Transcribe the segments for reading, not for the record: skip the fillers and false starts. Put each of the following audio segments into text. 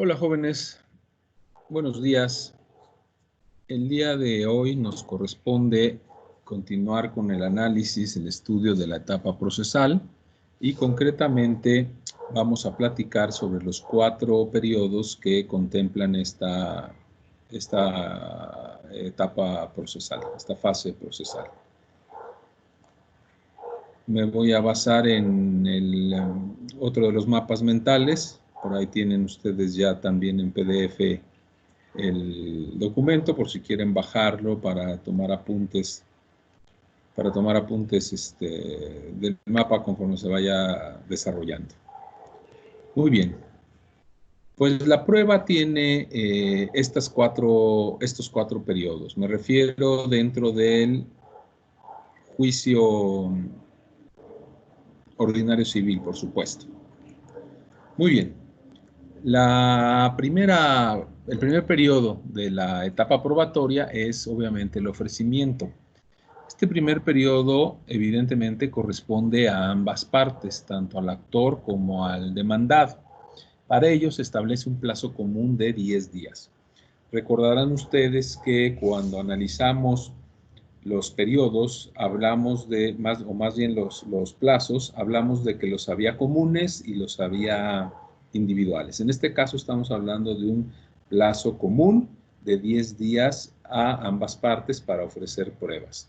Hola jóvenes, buenos días. El día de hoy nos corresponde continuar con el análisis, el estudio de la etapa procesal y concretamente vamos a platicar sobre los 4 periodos que contemplan esta etapa procesal, esta fase procesal. Me voy a basar en otro de los mapas mentales. Por ahí tienen ustedes ya también en PDF el documento por si quieren bajarlo para tomar apuntes del mapa conforme se vaya desarrollando. Muy bien. Pues la prueba tiene estos cuatro periodos. Me refiero dentro del juicio ordinario civil, por supuesto. Muy bien. El primer periodo de la etapa probatoria es obviamente el ofrecimiento. Este primer periodo evidentemente corresponde a ambas partes, tanto al actor como al demandado. Para ello se establece un plazo común de 10 días. Recordarán ustedes que cuando analizamos los periodos, hablamos de, más bien los plazos, hablamos de que los había comunes y los había individuales. En este caso estamos hablando de un plazo común de 10 días a ambas partes para ofrecer pruebas.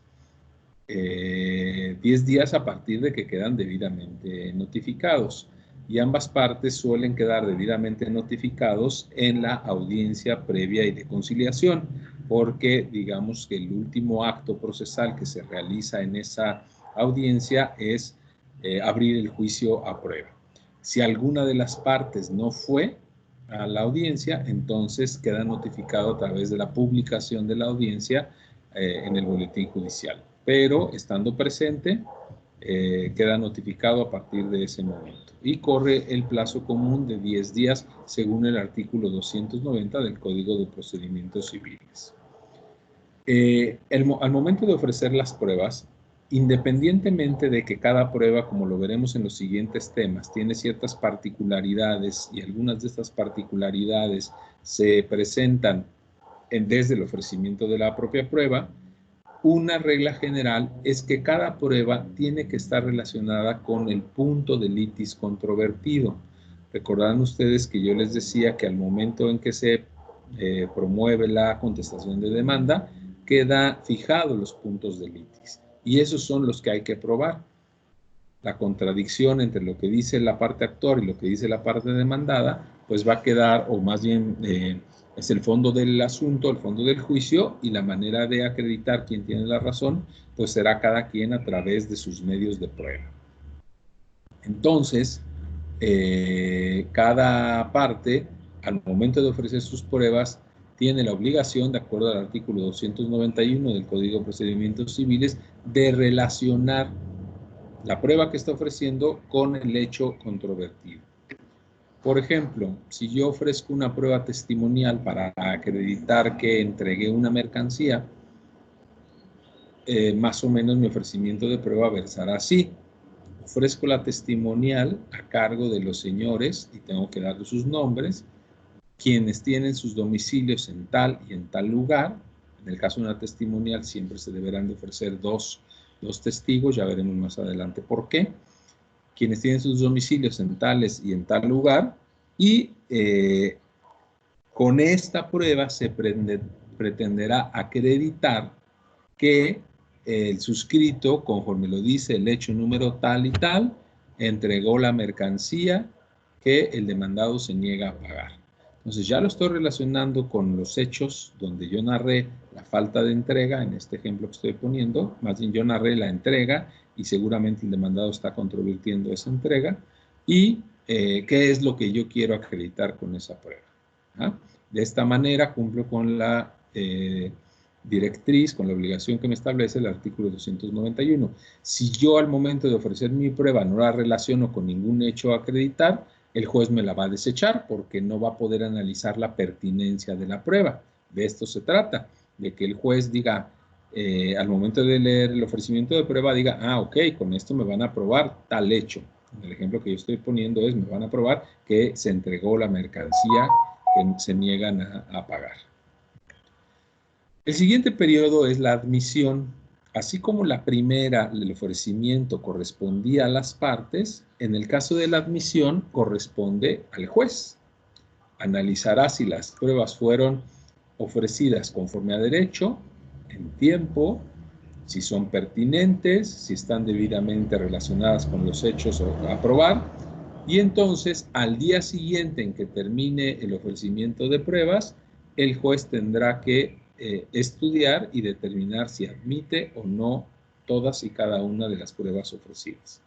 10 días a partir de que quedan debidamente notificados y ambas partes suelen quedar debidamente notificados en la audiencia previa y de conciliación, porque digamos que el último acto procesal que se realiza en esa audiencia es abrir el juicio a prueba. Si alguna de las partes no fue a la audiencia, entonces queda notificado a través de la publicación de la audiencia en el boletín judicial. Pero estando presente, queda notificado a partir de ese momento. Y corre el plazo común de 10 días según el artículo 290 del Código de Procedimientos Civiles. Al momento de ofrecer las pruebas, independientemente de que cada prueba, como lo veremos en los siguientes temas, tiene ciertas particularidades y algunas de estas particularidades se presentan desde el ofrecimiento de la propia prueba, una regla general es que cada prueba tiene que estar relacionada con el punto de litis controvertido. Recordarán ustedes que yo les decía que al momento en que se promueve la contestación de demanda, queda fijado los puntos de litis. Y esos son los que hay que probar. La contradicción entre lo que dice la parte actor y lo que dice la parte demandada, pues va a quedar, o más bien es el fondo del asunto, el fondo del juicio, y la manera de acreditar quién tiene la razón, pues será cada quien a través de sus medios de prueba. Entonces, cada parte, al momento de ofrecer sus pruebas, tiene la obligación, de acuerdo al artículo 291 del Código de Procedimientos Civiles, de relacionar la prueba que está ofreciendo con el hecho controvertido. Por ejemplo, si yo ofrezco una prueba testimonial para acreditar que entregué una mercancía, más o menos mi ofrecimiento de prueba versará así. Ofrezco la testimonial a cargo de los señores, y tengo que darles sus nombres, quienes tienen sus domicilios en tal y en tal lugar. En el caso de una testimonial siempre se deberán de ofrecer dos testigos, ya veremos más adelante por qué. Quienes tienen sus domicilios en tales y en tal lugar, y con esta prueba se pretenderá acreditar que el suscrito, conforme lo dice el hecho número tal y tal, entregó la mercancía que el demandado se niega a pagar. Entonces ya lo estoy relacionando con los hechos donde yo narré la falta de entrega, en este ejemplo que estoy poniendo, más bien yo narré la entrega y seguramente el demandado está controvirtiendo esa entrega, y qué es lo que yo quiero acreditar con esa prueba. ¿Ah? De esta manera cumplo con la directriz, con la obligación que me establece el artículo 291. Si yo al momento de ofrecer mi prueba no la relaciono con ningún hecho a acreditar, el juez me la va a desechar porque no va a poder analizar la pertinencia de la prueba. De esto se trata, de que el juez diga, al momento de leer el ofrecimiento de prueba, diga, ah, ok, con esto me van a probar tal hecho. El ejemplo que yo estoy poniendo es, me van a probar que se entregó la mercancía que se niegan a pagar. El siguiente periodo es la admisión. Así como la primera, el ofrecimiento, correspondía a las partes, en el caso de la admisión corresponde al juez. Analizará si las pruebas fueron ofrecidas conforme a derecho, en tiempo, si son pertinentes, si están debidamente relacionadas con los hechos a probar, y entonces al día siguiente en que termine el ofrecimiento de pruebas, el juez tendrá que estudiar y determinar si admite o no todas y cada una de las pruebas ofrecidas,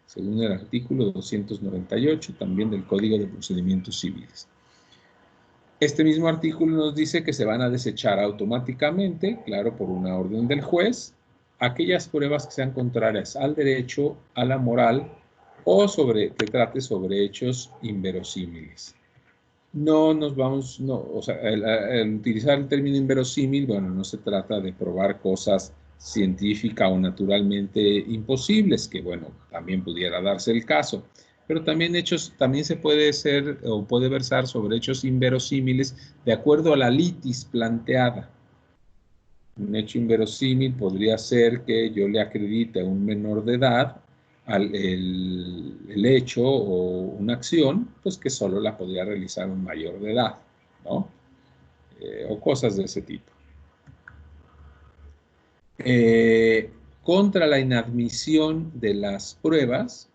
según el artículo 298 también del Código de Procedimientos Civiles. Este mismo artículo nos dice que se van a desechar automáticamente, claro, por una orden del juez, aquellas pruebas que sean contrarias al derecho, a la moral o que trate sobre hechos inverosímiles. No nos vamos, o sea, el utilizar el término inverosímil, bueno, no se trata de probar cosas científicas o naturalmente imposibles, que bueno, también pudiera darse el caso, pero también se puede ser o puede versar sobre hechos inverosímiles de acuerdo a la litis planteada. Un hecho inverosímil podría ser que yo le acredite a un menor de edad el hecho o una acción, pues que solo la podría realizar un mayor de edad, ¿no? O cosas de ese tipo. Contra la inadmisión de las pruebas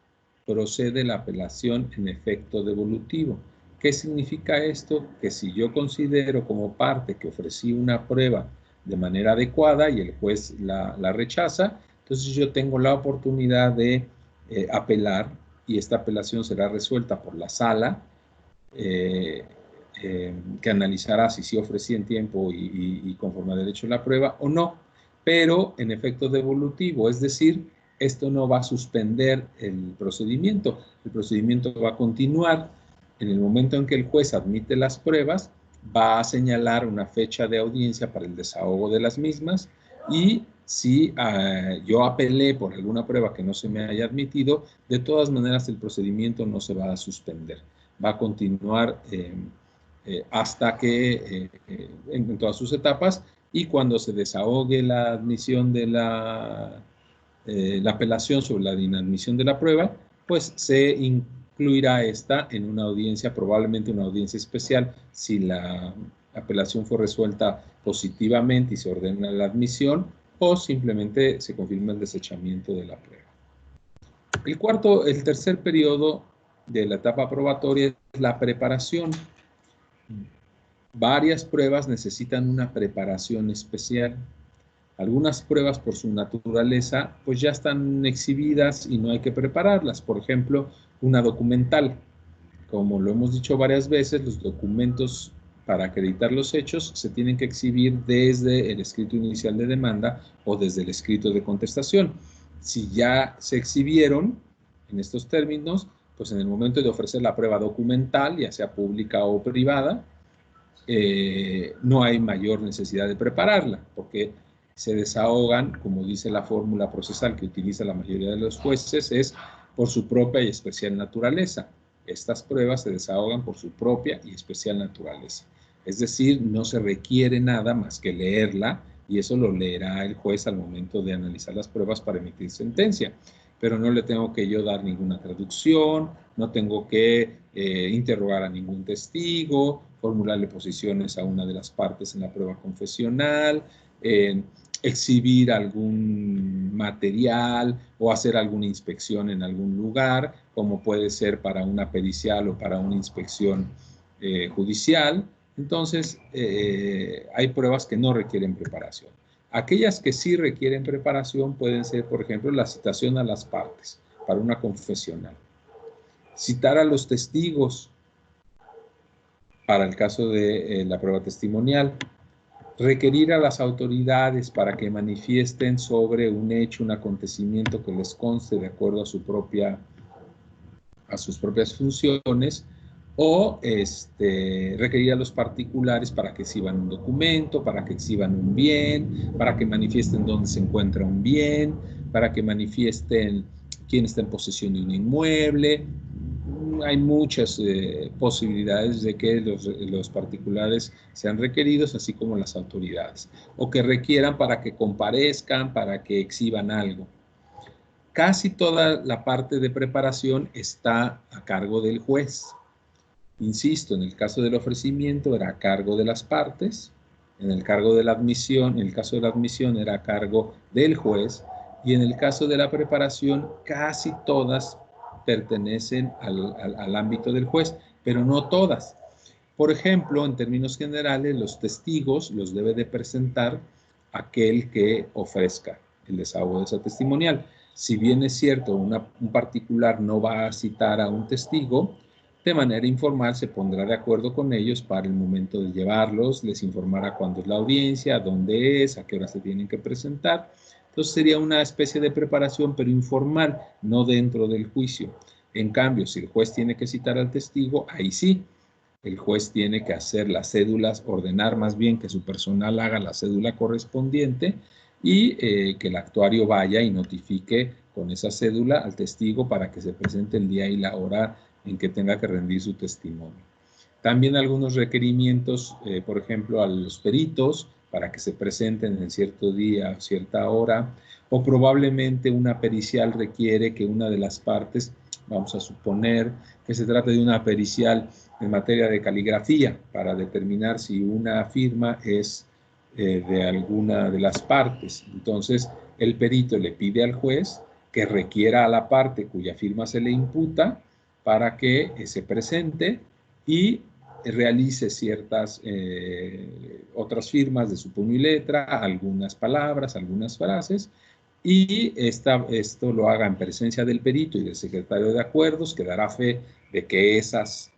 procede la apelación en efecto devolutivo. ¿Qué significa esto? Que si yo considero como parte que ofrecí una prueba de manera adecuada y el juez la rechaza, entonces yo tengo la oportunidad de apelar y esta apelación será resuelta por la sala que analizará si sí ofrecí en tiempo y conforme a derecho la prueba o no, pero en efecto devolutivo, es decir, esto no va a suspender el procedimiento va a continuar. En el momento en que el juez admite las pruebas, va a señalar una fecha de audiencia para el desahogo de las mismas y si yo apelé por alguna prueba que no se me haya admitido, de todas maneras el procedimiento no se va a suspender, va a continuar hasta que en todas sus etapas, y cuando se desahogue la admisión de la apelación sobre la inadmisión de la prueba, pues se incluirá esta en una audiencia, probablemente una audiencia especial, si la apelación fue resuelta positivamente y se ordena la admisión, o simplemente se confirma el desechamiento de la prueba. El tercer periodo de la etapa probatoria es la preparación. Varias pruebas necesitan una preparación especial. Algunas pruebas por su naturaleza pues ya están exhibidas y no hay que prepararlas. Por ejemplo, una documental. Como lo hemos dicho varias veces, los documentos para acreditar los hechos se tienen que exhibir desde el escrito inicial de demanda o desde el escrito de contestación. Si ya se exhibieron en estos términos, pues en el momento de ofrecer la prueba documental, ya sea pública o privada, no hay mayor necesidad de prepararla, porque se desahogan, como dice la fórmula procesal que utiliza la mayoría de los jueces, es por su propia y especial naturaleza. Estas pruebas se desahogan por su propia y especial naturaleza. Es decir, no se requiere nada más que leerla, y eso lo leerá el juez al momento de analizar las pruebas para emitir sentencia. Pero no le tengo que yo dar ninguna traducción, no tengo que interrogar a ningún testigo, formularle posiciones a una de las partes en la prueba confesional, exhibir algún material o hacer alguna inspección en algún lugar, como puede ser para una pericial o para una inspección judicial. Entonces, hay pruebas que no requieren preparación. Aquellas que sí requieren preparación pueden ser, por ejemplo, la citación a las partes para una confesional. Citar a los testigos para el caso de la prueba testimonial. Requerir a las autoridades para que manifiesten sobre un hecho, un acontecimiento que les conste de acuerdo a sus propias funciones, o requerir a los particulares para que exhiban un documento, para que exhiban un bien, para que manifiesten dónde se encuentra un bien, para que manifiesten quién está en posesión de un inmueble. hay muchas posibilidades de que los particulares sean requeridos, así como las autoridades, o que requieran para que comparezcan, para que exhiban algo. Casi toda la parte de preparación está a cargo del juez. Insisto, en el caso del ofrecimiento era a cargo de las partes, en el caso de la admisión era a cargo del juez, y en el caso de la preparación casi todas pertenecen al ámbito del juez, pero no todas. Por ejemplo, en términos generales, los testigos los debe de presentar aquel que ofrezca el desahogo de esa testimonial. Si bien es cierto, un particular no va a citar a un testigo, de manera informal se pondrá de acuerdo con ellos para el momento de llevarlos, les informará cuándo es la audiencia, dónde es, a qué hora se tienen que presentar. Entonces sería una especie de preparación, pero informal, no dentro del juicio. En cambio, si el juez tiene que citar al testigo, ahí sí, el juez tiene que hacer las cédulas, ordenar más bien que su personal haga la cédula correspondiente y que el actuario vaya y notifique con esa cédula al testigo para que se presente el día y la hora en que tenga que rendir su testimonio. También algunos requerimientos, por ejemplo, a los peritos para que se presenten en cierto día o cierta hora, o probablemente una pericial requiere que una de las partes, vamos a suponer que se trata de una pericial en materia de caligrafía para determinar si una firma es de alguna de las partes. Entonces, el perito le pide al juez que requiera a la parte cuya firma se le imputa para que se presente y realice ciertas otras firmas de su puño y letra, algunas palabras, algunas frases, y esto lo haga en presencia del perito y del secretario de acuerdos, que dará fe de que esas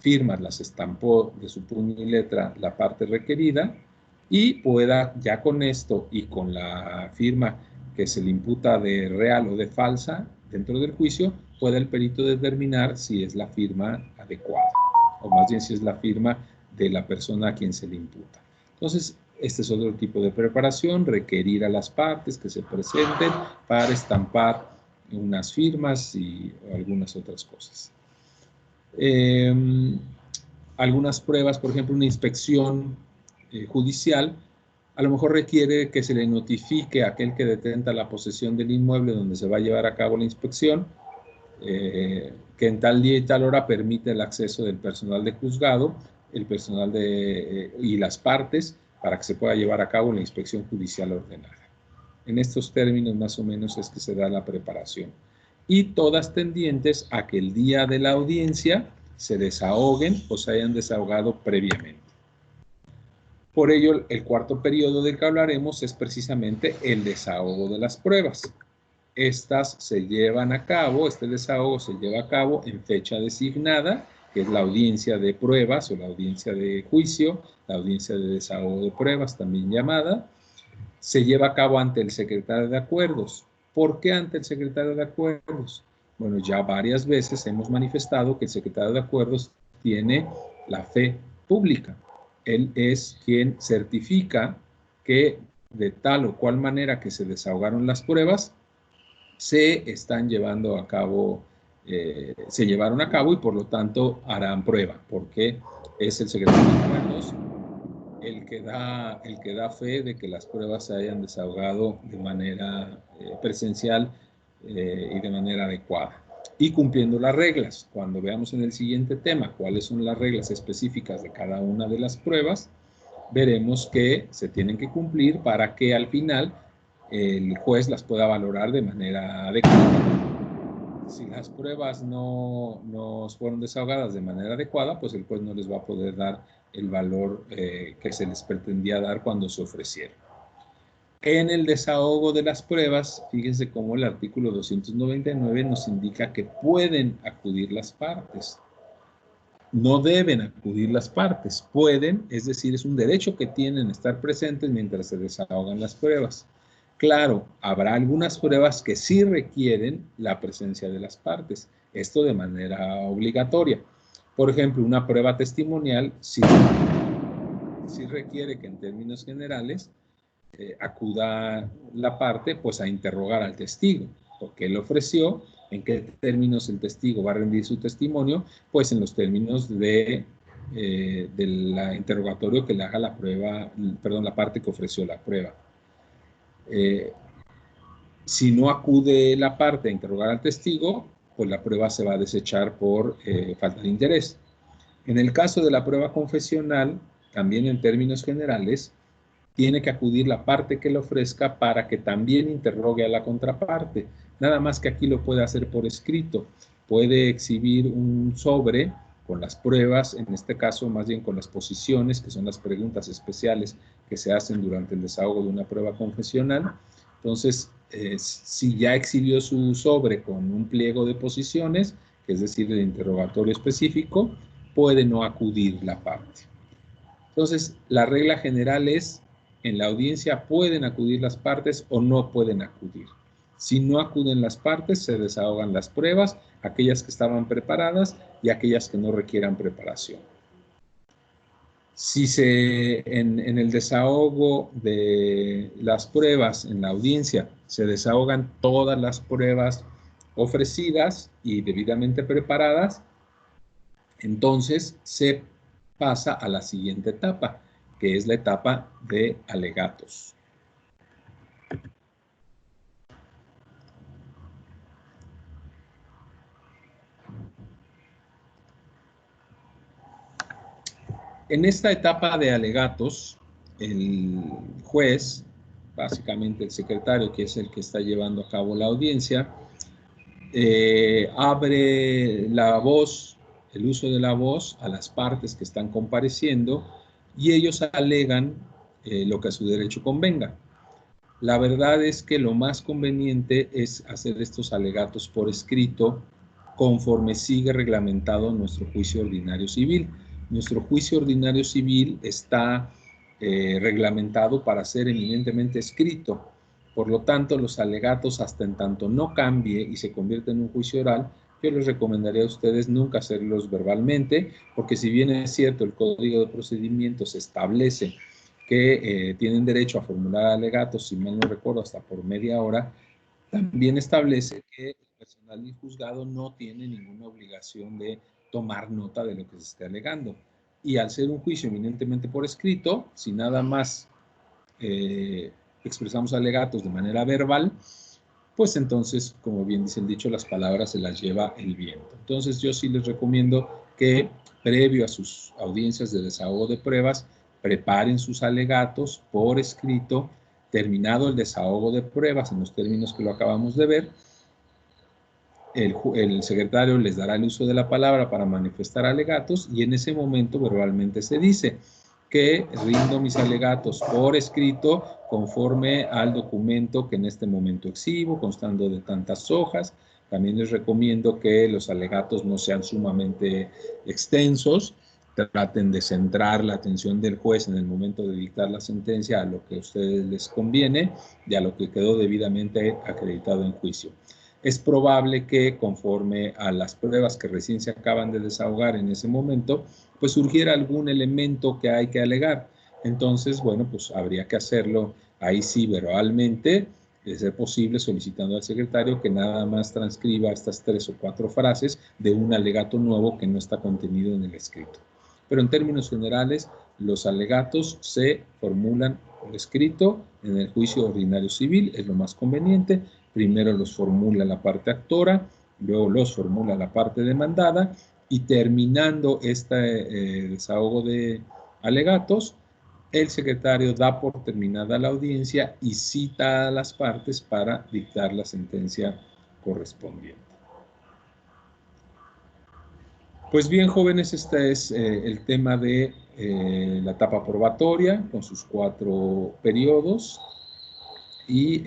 firmas las estampó de su puño y letra la parte requerida, y pueda ya con esto y con la firma que se le imputa de real o de falsa dentro del juicio, pueda el perito determinar si es la firma adecuada, o más bien si es la firma de la persona a quien se le imputa. Entonces, este es otro tipo de preparación, requerir a las partes que se presenten para estampar unas firmas y algunas otras cosas. Algunas pruebas, por ejemplo, una inspección judicial, a lo mejor requiere que se le notifique a aquel que detenta la posesión del inmueble donde se va a llevar a cabo la inspección, que en tal día y tal hora permite el acceso del personal de juzgado, el personal y las partes para que se pueda llevar a cabo la inspección judicial ordenada. En estos términos más o menos es que se da la preparación. Y todas tendientes a que el día de la audiencia se desahoguen o se hayan desahogado previamente. Por ello, el cuarto periodo del que hablaremos es precisamente el desahogo de las pruebas. Estas se llevan a cabo, este desahogo se lleva a cabo en fecha designada, que es la audiencia de pruebas o la audiencia de juicio, la audiencia de desahogo de pruebas también llamada. Se lleva a cabo ante el secretario de acuerdos. ¿Por qué ante el secretario de acuerdos? Bueno, ya varias veces hemos manifestado que el secretario de acuerdos tiene la fe pública. Él es quien certifica que de tal o cual manera que se desahogaron las pruebas, se están llevando a cabo, se llevaron a cabo y por lo tanto harán prueba, porque es el secretario de acuerdos el que da fe de que las pruebas se hayan desahogado de manera presencial y de manera adecuada. Y cumpliendo las reglas. Cuando veamos en el siguiente tema cuáles son las reglas específicas de cada una de las pruebas, veremos que se tienen que cumplir para que al final el juez las pueda valorar de manera adecuada. Si las pruebas no fueron desahogadas de manera adecuada, pues el juez no les va a poder dar el valor que se les pretendía dar cuando se ofrecieron. En el desahogo de las pruebas, fíjense cómo el artículo 299 nos indica que pueden acudir las partes. No deben acudir las partes, pueden, es decir, es un derecho que tienen estar presentes mientras se desahogan las pruebas. Claro, habrá algunas pruebas que sí requieren la presencia de las partes, esto de manera obligatoria. Por ejemplo, una prueba testimonial sí requiere que en términos generales acuda la parte pues a interrogar al testigo, porque él ofreció ¿En qué términos el testigo va a rendir su testimonio? Pues en los términos del interrogatorio que le haga la prueba, perdón, la parte que ofreció la prueba. Si no acude la parte a interrogar al testigo, pues la prueba se va a desechar por falta de interés. En el caso de la prueba confesional, también en términos generales, tiene que acudir la parte que le ofrezca para que también interrogue a la contraparte. Nada más que aquí lo puede hacer por escrito. Puede exhibir un sobre con las pruebas, en este caso más bien con las posiciones, que son las preguntas especiales que se hacen durante el desahogo de una prueba confesional. Entonces, si ya exhibió su sobre con un pliego de posiciones, que es decir, el interrogatorio específico, puede no acudir la parte. Entonces, la regla general es, en la audiencia pueden acudir las partes o no pueden acudir. Si no acuden las partes, se desahogan las pruebas, aquellas que estaban preparadas y aquellas que no requieran preparación. Si en el desahogo de las pruebas en la audiencia se desahogan todas las pruebas ofrecidas y debidamente preparadas, entonces se pasa a la siguiente etapa, que es la etapa de alegatos. En esta etapa de alegatos, el juez, básicamente el secretario, que es el que está llevando a cabo la audiencia, abre la voz, el uso de la voz a las partes que están compareciendo y ellos alegan lo que a su derecho convenga. La verdad es que lo más conveniente es hacer estos alegatos por escrito conforme sigue reglamentado nuestro juicio ordinario civil. Nuestro juicio ordinario civil está reglamentado para ser eminentemente escrito. Por lo tanto, los alegatos, hasta en tanto no cambie y se convierta en un juicio oral, yo les recomendaría a ustedes nunca hacerlos verbalmente, porque si bien es cierto, el Código de Procedimientos establece que tienen derecho a formular alegatos, si mal no recuerdo, hasta por media hora, también establece que el personal del juzgado no tiene ninguna obligación de tomar nota de lo que se esté alegando. Y al ser un juicio eminentemente por escrito, si nada más expresamos alegatos de manera verbal, pues entonces, como bien dice el dicho, las palabras se las lleva el viento. Entonces yo sí les recomiendo que previo a sus audiencias de desahogo de pruebas, preparen sus alegatos por escrito, terminado el desahogo de pruebas en los términos que lo acabamos de ver, el secretario les dará el uso de la palabra para manifestar alegatos y en ese momento verbalmente se dice que rindo mis alegatos por escrito conforme al documento que en este momento exhibo, constando de tantas hojas. También les recomiendo que los alegatos no sean sumamente extensos, traten de centrar la atención del juez en el momento de dictar la sentencia a lo que a ustedes les conviene y a lo que quedó debidamente acreditado en juicio. Es probable que conforme a las pruebas que recién se acaban de desahogar en ese momento, pues surgiera algún elemento que hay que alegar. Entonces, bueno, pues habría que hacerlo ahí sí verbalmente, de ser posible solicitando al secretario que nada más transcriba estas 3 o 4 frases de un alegato nuevo que no está contenido en el escrito. Pero en términos generales, los alegatos se formulan por escrito en el juicio ordinario civil, es lo más conveniente. Primero los formula la parte actora, luego los formula la parte demandada y terminando este desahogo de alegatos, el secretario da por terminada la audiencia y cita a las partes para dictar la sentencia correspondiente. Pues bien, jóvenes, este es el tema de la etapa probatoria con sus 4 periodos y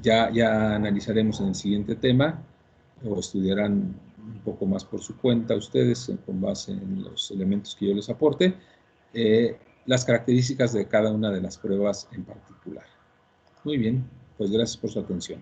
ya analizaremos en el siguiente tema o estudiarán un poco más por su cuenta ustedes con base en los elementos que yo les aporte, las características de cada una de las pruebas en particular. Muy bien, pues gracias por su atención.